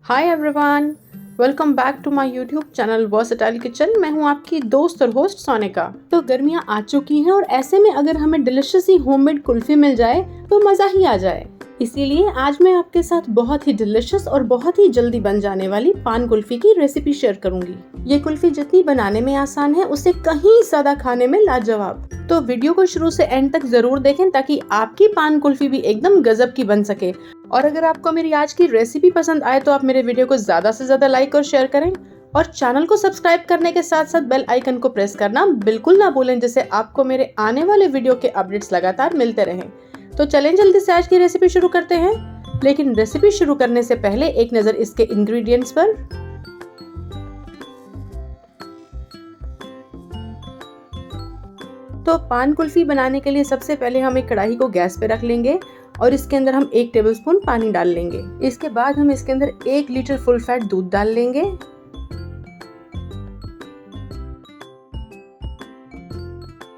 Hi everyone, welcome back to my YouTube channel versatile kitchen. मैं हूं आपकी दोस्त और होस्ट सोनिका। तो गर्मियां आ चुकी हैं और ऐसे में अगर हमें डिलिशियस ही होममेड कुल्फी मिल जाए तो मज़ा ही आ जाए। इसीलिए आज मैं आपके साथ बहुत ही डिलिशियस और बहुत ही जल्दी बन जाने वाली पान कुल्फी की रेसिपी शेयर करूंगी। ये कुल्फी जितनी बनाने में आसान है उससे कहीं ज्यादा खाने में लाजवाब। तो वीडियो को शुरू से एंड तक जरूर देखें ताकि आपकी पान कुल्फी भी एकदम गजब की बन सके। और अगर आपको मेरी आज की रेसिपी पसंद आए तो आप मेरे वीडियो को ज्यादा से ज्यादा लाइक और शेयर करें और चैनल को सब्सक्राइब करने के साथ साथ बेल आइकन को प्रेस करना बिल्कुल ना भूलें, जिससे आपको मेरे आने वाले वीडियो के अपडेट्स लगातार मिलते रहें। तो चलें जल्दी से आज की रेसिपी शुरू करते हैं। लेकिन रेसिपी शुरू करने से पहले एक नजर इसके इंग्रेडिएंट्स पर। तो पान कुल्फी बनाने के लिए सबसे पहले हम एक कढ़ाई को गैस पे रख लेंगे और इसके अंदर हम 1 टेबलस्पून पानी डाल लेंगे। इसके बाद हम इसके अंदर 1 लीटर फुल फैट दूध डाल लेंगे।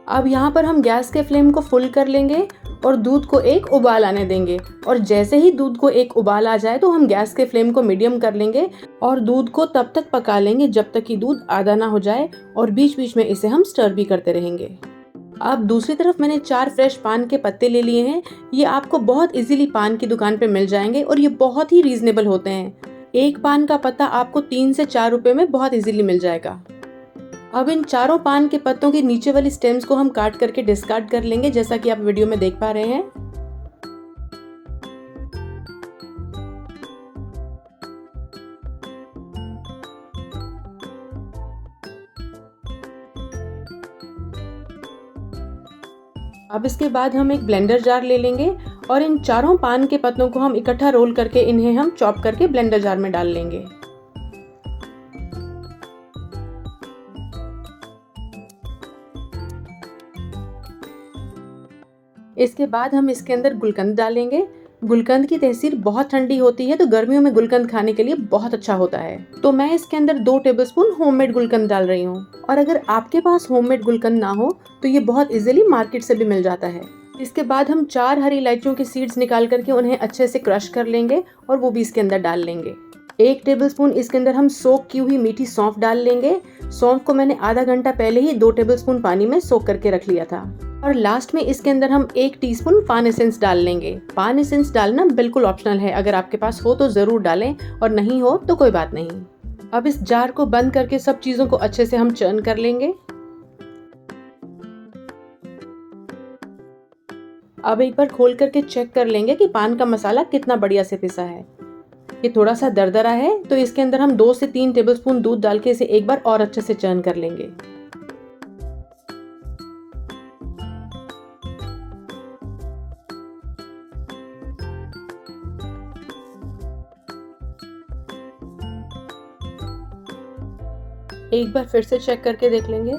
अब यहाँ पर हम गैस के फ्लेम को फुल कर लेंगे और दूध को एक उबाल आने देंगे। और जैसे ही दूध को एक उबाल आ जाए तो हम गैस के फ्लेम को मीडियम कर लेंगे और दूध को तब तक पका लेंगे जब तक कि दूध आधा ना हो जाए, और बीच बीच में इसे हम स्टर भी करते रहेंगे। अब दूसरी तरफ मैंने 4 फ्रेश पान के पत्ते ले लिए हैं। ये आपको बहुत इजीली पान की दुकान पे मिल जाएंगे और ये बहुत ही रीजनेबल होते हैं। एक पान का पत्ता आपको 3 से 4 रुपए में बहुत इजीली मिल जाएगा। अब इन चारों पान के पत्तों की नीचे वाली स्टेम्स को हम काट करके डिस्कार्ड कर लेंगे, जैसा कि आप वीडियो में देख पा रहे हैं। अब इसके बाद हम एक ब्लेंडर जार ले लेंगे और इन चारों पान के पत्तों को हम इकट्ठा रोल करके इन्हें हम चॉप करके ब्लेंडर जार में डाल लेंगे। इसके बाद हम इसके अंदर गुलकंद डालेंगे। गुलकंद की तहसीर बहुत ठंडी होती है तो गर्मियों में गुलकंद खाने के लिए बहुत अच्छा होता है। तो मैं इसके अंदर 2 टेबलस्पून होममेड गुलकंद डाल रही हूँ। और अगर आपके पास होममेड गुलकंद ना हो तो ये बहुत इजीली मार्केट से भी मिल जाता है। इसके बाद हम 4 हरी इलायचियों की सीड्स निकाल करके उन्हें अच्छे से क्रश कर लेंगे और वो भी इसके अंदर डाल लेंगे। 1 टेबलस्पून इसके अंदर हम सोक की हुई मीठी सौंफ डाल लेंगे। सौंफ को मैंने आधा घंटा पहले ही 2 टेबलस्पून पानी में सोक करके रख लिया था। और लास्ट में इसके अंदर हम 1 टीस्पून पान एसेंस डाल लेंगे। पान एसेंस डालना बिल्कुल ऑप्शनल है, अगर आपके पास हो तो जरूर डालें और नहीं हो तो कोई बात नहीं। अब इस जार को बंद करके सब चीजों को अच्छे से हम चर्न कर लेंगे। अब एक बार खोल करके चेक कर लेंगे कि पान का मसाला कितना बढ़िया से पिसा है। ये थोड़ा सा दरदरा है तो इसके अंदर हम 2 से 3 टेबलस्पून दूध डाल के इसे एक बार और अच्छे से चर्न कर लेंगे। एक बार फिर से चेक करके देख लेंगे।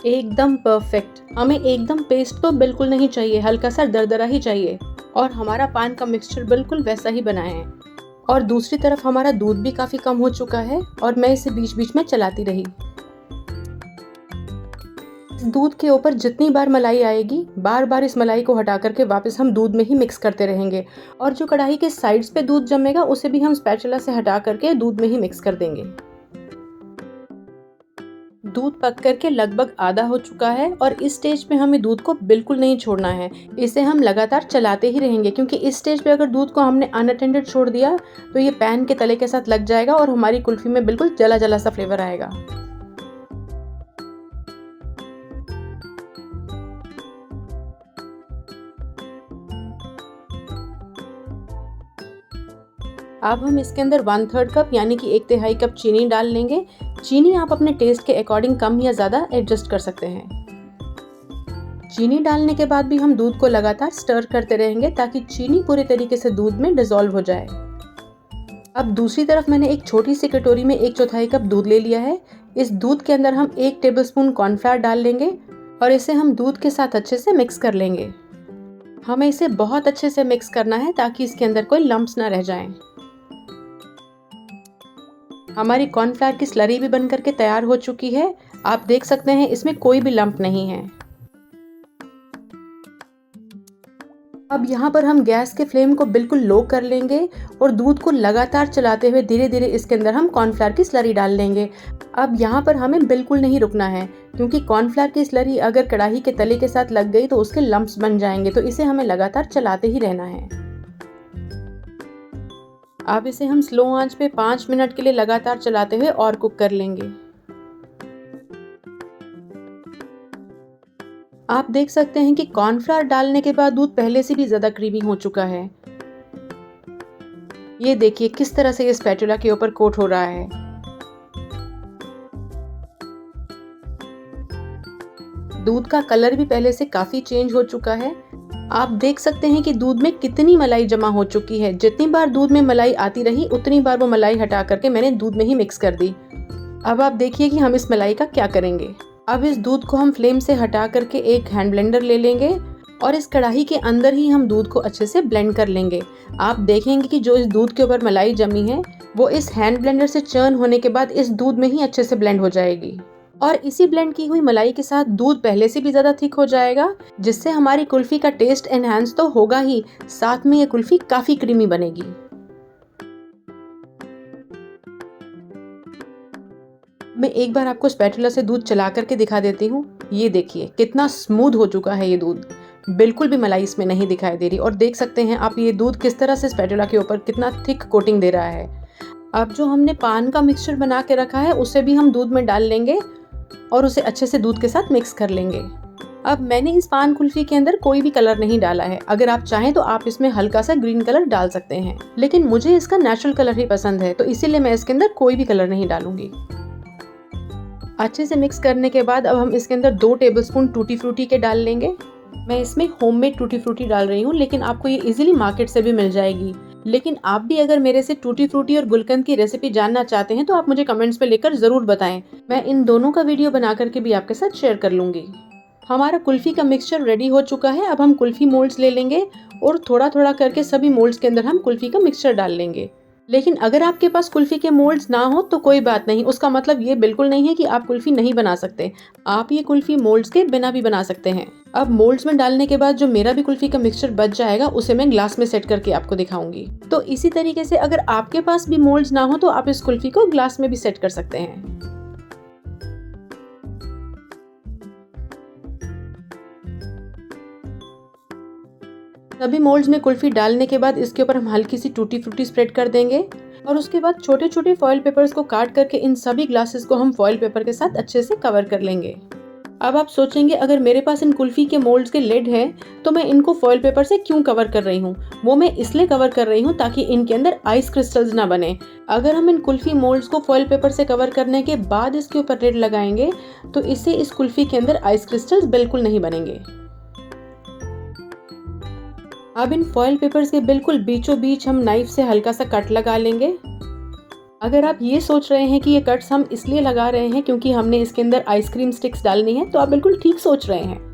एकदम परफेक्ट। हमें एकदम पेस्ट तो बिल्कुल नहीं चाहिए, हल्का सा दरदरा ही चाहिए। और हमारा पान का मिक्सचर बिल्कुल वैसा ही बना है। और दूसरी तरफ हमारा दूध भी काफी कम हो चुका है और मैं इसे बीच बीच में चलाती रही। इस दूध के ऊपर जितनी बार मलाई आएगी बार बार इस मलाई को हटा करके वापस हम दूध में ही मिक्स करते रहेंगे। और जो कढ़ाई के साइड्स पे दूध जमेगा उसे भी हम स्पैचुला से हटा करके दूध में ही मिक्स कर देंगे। दूध पक करके लगभग आधा हो चुका है और इस स्टेज पे हमें दूध को बिल्कुल नहीं छोड़ना है। इसे हम लगातार चलाते ही रहेंगे, क्योंकि इस स्टेज पे अगर दूध को हमने अनअटेंडेड छोड़ दिया तो ये पैन के तले के साथ लग जाएगा और हमारी कुल्फी में बिल्कुल जला जला सा फ्लेवर आएगा। अब हम इसके अंदर 1/3 कप यानी कि 1/3 कप चीनी डाल लेंगे। चीनी आप अपने टेस्ट के अकॉर्डिंग कम या ज़्यादा एडजस्ट कर सकते हैं। चीनी डालने के बाद भी हम दूध को लगातार स्टर करते रहेंगे ताकि चीनी पूरे तरीके से दूध में डिसॉल्व हो जाए। अब दूसरी तरफ मैंने एक छोटी सी कटोरी में 1/4 कप दूध ले लिया है। इस दूध के अंदर हम 1 टेबलस्पून कॉर्नफ्लावर डाल लेंगे और इसे हम दूध के साथ अच्छे से मिक्स कर लेंगे। हमें इसे बहुत अच्छे से मिक्स करना है ताकि इसके अंदर कोई लम्प्स ना रह जाएं। हमारी कॉर्नफ्लावर की स्लरी भी बन करके तैयार हो चुकी है। आप देख सकते हैं इसमें कोई भी लंप नहीं है। अब यहाँ पर हम गैस के फ्लेम को बिल्कुल लो कर लेंगे और दूध को लगातार चलाते हुए धीरे धीरे इसके अंदर हम कॉर्नफ्लावर की स्लरी डाल देंगे। अब यहाँ पर हमें बिल्कुल नहीं रुकना है, क्योंकि कॉर्नफ्लावर की स्लरी अगर कढ़ाई के तले के साथ लग गई तो उसके लम्प्स बन जाएंगे, तो इसे हमें लगातार चलाते ही रहना है। अब इसे हम स्लो आंच पे 5 मिनट के लिए लगातार चलाते हुए और कुक कर लेंगे। आप देख सकते हैं कि कॉर्नफ्लावर डालने के बाद दूध पहले से भी ज्यादा क्रीमी हो चुका है। ये देखिए किस तरह से ये स्पैटुला के ऊपर कोट हो रहा है। दूध का कलर भी पहले से काफी चेंज हो चुका है। आप देख सकते हैं कि दूध में कितनी मलाई जमा हो चुकी है। जितनी बार दूध में मलाई आती रही उतनी बार वो मलाई हटा करके मैंने दूध में ही मिक्स कर दी। अब आप देखिए कि हम इस मलाई का क्या करेंगे। अब इस दूध को हम फ्लेम से हटा करके एक हैंड ब्लेंडर ले लेंगे और इस कढ़ाई के अंदर ही हम दूध को अच्छे से ब्लेंड कर लेंगे। आप देखेंगे कि जो इस दूध के ऊपर मलाई जमी है वो इस हैंड ब्लेंडर से चर्न होने के बाद इस दूध में ही अच्छे से ब्लेंड हो जाएगी और इसी ब्लेंड की हुई मलाई के साथ दूध पहले से भी ज्यादा थिक हो जाएगा, जिससे हमारी कुल्फी का टेस्ट एनहांस तो होगा ही, साथ में ये कुल्फी काफी क्रीमी बनेगी। मैं एक बार आपको स्पैटुला से दूध चला करके दिखा देती हूँ। ये देखिए कितना स्मूथ हो चुका है ये दूध, बिल्कुल भी मलाई इसमें नहीं दिखाई दे रही। और देख सकते हैं आप ये दूध किस तरह से स्पैटुला के ऊपर कितना थिक कोटिंग दे रहा है। अब जो हमने पान का मिक्सचर बना के रखा है उसे भी हम दूध में डाल लेंगे और उसे अच्छे से दूध के साथ मिक्स कर लेंगे। अब मैंने इस पान कुल्फी के अंदर कोई भी कलर नहीं डाला है। अगर आप चाहें तो आप इसमें हल्का सा ग्रीन कलर डाल सकते हैं, लेकिन मुझे इसका नेचुरल कलर ही पसंद है, तो इसीलिए मैं इसके अंदर कोई भी कलर नहीं डालूंगी। अच्छे से मिक्स करने के बाद अब हम इसके अंदर 2 टेबलस्पून टूटी फ्रूटी के डाल लेंगे। मैं इसमें होममेड टूटी फ्रूटी डाल रही हूँ, लेकिन आपको ये इजीली मार्केट से भी मिल जाएगी। लेकिन आप भी अगर मेरे से टूटी फ्रूटी और गुलकंद की रेसिपी जानना चाहते हैं तो आप मुझे कमेंट्स में लिखकर जरूर बताएं। मैं इन दोनों का वीडियो बना करके भी आपके साथ शेयर कर लूंगी। हमारा कुल्फी का मिक्सचर रेडी हो चुका है। अब हम कुल्फी मोल्ड्स ले लेंगे और थोड़ा थोड़ा करके सभी मोल्ड्स के अंदर हम कुल्फी का मिक्सचर डाल लेंगे। लेकिन अगर आपके पास कुल्फी के मोल्ड्स ना हो तो कोई बात नहीं, उसका मतलब ये बिल्कुल नहीं है कि आप कुल्फी नहीं बना सकते। आप ये कुल्फी मोल्ड्स के बिना भी बना सकते हैं। अब मोल्ड्स में डालने के बाद जो मेरा भी कुल्फी का मिक्सचर बच जाएगा उसे मैं ग्लास में सेट करके आपको दिखाऊंगी। तो इसी तरीके से अगर आपके पास भी मोल्ड्स ना हो तो आप इस कुल्फी को ग्लास में भी सेट कर सकते हैं। सभी मोल्ड्स में कुल्फी डालने के बाद इसके ऊपर हम हल्की सी टूटी फ्रूटी स्प्रेड कर देंगे और उसके बाद छोटे छोटे फॉइल पेपर्स को काट करके इन सभी ग्लासेस को हम फॉइल पेपर के साथ अच्छे से कवर कर लेंगे। अब आप सोचेंगे अगर मेरे पास इन कुल्फी के मोल्ड्स के लिड है तो मैं इनको फॉइल पेपर से क्यों कवर कर रही हूँ। वो मैं इसलिए कवर कर रही हूँ ताकि इनके अंदर आइस क्रिस्टल्स ना बने। अगर हम इन कुल्फी मोल्ड्स को फॉइल पेपर से कवर करने के बाद इसके ऊपर लिड लगाएंगे तो इससे इस कुल्फी के अंदर आइस क्रिस्टल्स बिल्कुल नहीं बनेंगे। अब इन फॉइल पेपर्स के बिल्कुल बीचों बीच हम नाइफ से हल्का सा कट लगा लेंगे। अगर आप ये सोच रहे हैं कि ये कट्स हम इसलिए लगा रहे हैं क्योंकि हमने इसके अंदर आइसक्रीम स्टिक्स डालनी है, तो आप बिल्कुल ठीक सोच रहे हैं।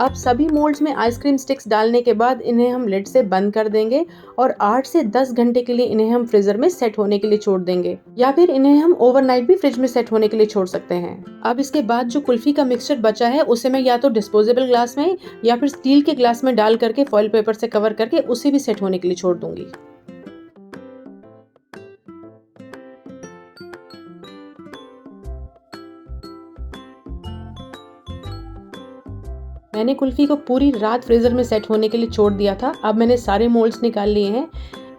अब सभी मोल्ड्स में आइसक्रीम स्टिक्स डालने के बाद इन्हें हम लिड से बंद कर देंगे और 8 से 10 घंटे के लिए इन्हें हम फ्रीजर में सेट होने के लिए छोड़ देंगे, या फिर इन्हें हम ओवरनाइट भी फ्रिज में सेट होने के लिए छोड़ सकते हैं। अब इसके बाद जो कुल्फी का मिक्सचर बचा है उसे मैं या तो डिस्पोजेबल ग्लास में या फिर स्टील के ग्लास में डाल करके फॉइल पेपर से कवर करके उसे भी सेट होने के लिए छोड़ दूंगी। मैंने कुल्फी को पूरी रात फ्रीजर में सेट होने के लिए छोड़ दिया था। अब मैंने सारे मोल्ड्स निकाल लिए हैं।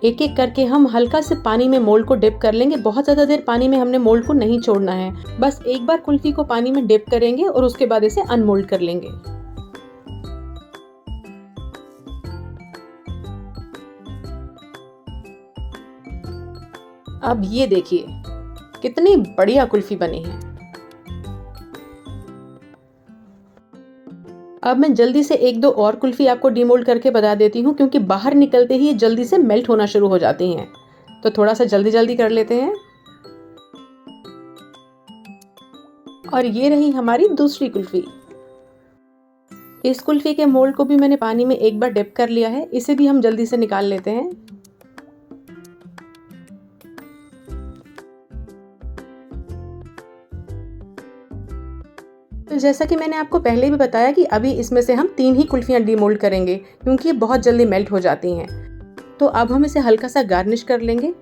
एक एक करके हम हल्का से पानी में मोल्ड को डिप कर लेंगे। बहुत ज़्यादा देर पानी में हमने मोल्ड को नहीं छोड़ना है, बस एक बार कुल्फी को पानी में डिप करेंगे और उसके बाद इसे अनमोल्ड कर लेंगे। अब ये देखिए कितनी बढ़िया कुल्फी बनी है। अब मैं जल्दी से एक दो और कुल्फी आपको डीमोल्ड करके बता देती हूँ, क्योंकि बाहर निकलते ही ये जल्दी से मेल्ट होना शुरू हो जाती हैं, तो थोड़ा सा जल्दी जल्दी कर लेते हैं। और ये रही हमारी दूसरी कुल्फी। इस कुल्फी के मोल्ड को भी मैंने पानी में एक बार डिप कर लिया है, इसे भी हम जल्दी से निकाल लेते हैं। तो जैसा कि मैंने आपको पहले भी बताया कि अभी इसमें से हम 3 ही कुल्फियाँ डीमोल्ड करेंगे क्योंकि ये बहुत जल्दी मेल्ट हो जाती हैं। तो अब हम इसे हल्का सा गार्निश कर लेंगे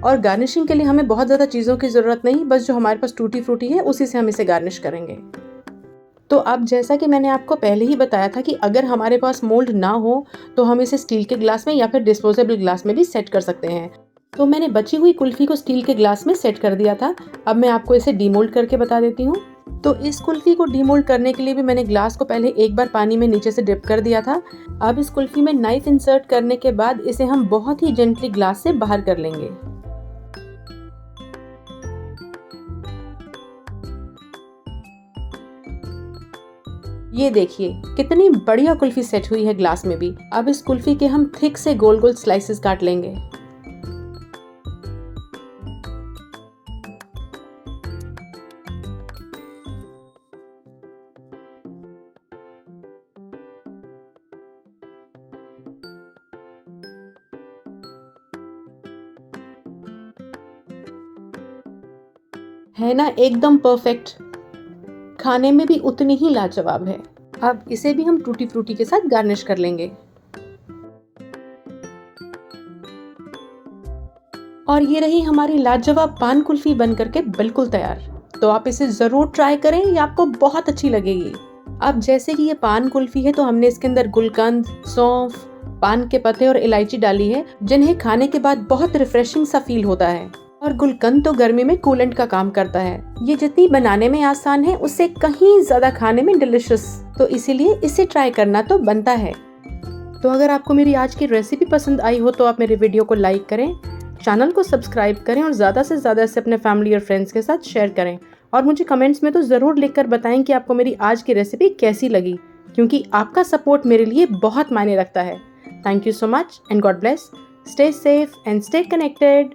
और गार्निशिंग के लिए हमें बहुत ज़्यादा चीज़ों की ज़रूरत नहीं, बस जो हमारे पास टूटी फ्रूटी है उसी से हम इसे गार्निश करेंगे। तो अब जैसा कि मैंने आपको पहले ही बताया था कि अगर हमारे पास मोल्ड ना हो तो हम इसे स्टील के ग्लास में या फिर डिस्पोजेबल ग्लास में भी सेट कर सकते हैं। तो मैंने बची हुई कुल्फ़ी को स्टील के ग्लास में सेट कर दिया था। अब मैं आपको इसे डीमोल्ड करके बता देती हूँ। तो इस कुल्फ़ी को डीमोल्ड करने के लिए भी मैंने ग्लास को पहले एक बार पानी में नीचे से डिप कर दिया था। अब इस कुल्फ़ी में नाइफ इंसर्ट करने के बाद इसे हम बहुत ही जेंटली ग्लास से बाहर कर लेंगे। ये देखिए कितनी बढ़िया कुल्फ़ी सेट हुई है ग्लास में भी। अब इस कुल्फ़ी के हम थिक से गोल गोल स्लाइसेस काट लेंगे। है ना एकदम परफेक्ट, खाने में भी उतनी ही लाजवाब है। अब इसे भी हम टूटी फ्रूटी के साथ गार्निश कर लेंगे। और ये रही हमारी लाजवाब पान कुल्फी बन करके बिल्कुल तैयार। तो आप इसे जरूर ट्राई करें, ये आपको बहुत अच्छी लगेगी। अब जैसे कि ये पान कुल्फी है तो हमने इसके अंदर गुलकंद, सौंफ, पान के पत्ते और इलायची डाली है, जिन्हें खाने के बाद बहुत रिफ्रेशिंग सा फील होता है। और गुलकंद तो गर्मी में कूलेंट का काम करता है। ये जितनी बनाने में आसान है उससे कहीं ज्यादा खाने में डिलिशियस, तो इसीलिए इसे ट्राई करना तो बनता है। तो अगर आपको मेरी आज की रेसिपी पसंद आई हो तो आप मेरे वीडियो को लाइक करें, चैनल को सब्सक्राइब करें और ज़्यादा से ज़्यादा इसे अपने फैमिली और फ्रेंड्स के साथ शेयर करें। और मुझे कमेंट्स में तो ज़रूर लिखकर बताएं कि आपको मेरी आज की रेसिपी कैसी लगी, क्योंकि आपका सपोर्ट मेरे लिए बहुत मायने रखता है। Thank you so much and God bless. Stay safe and stay connected.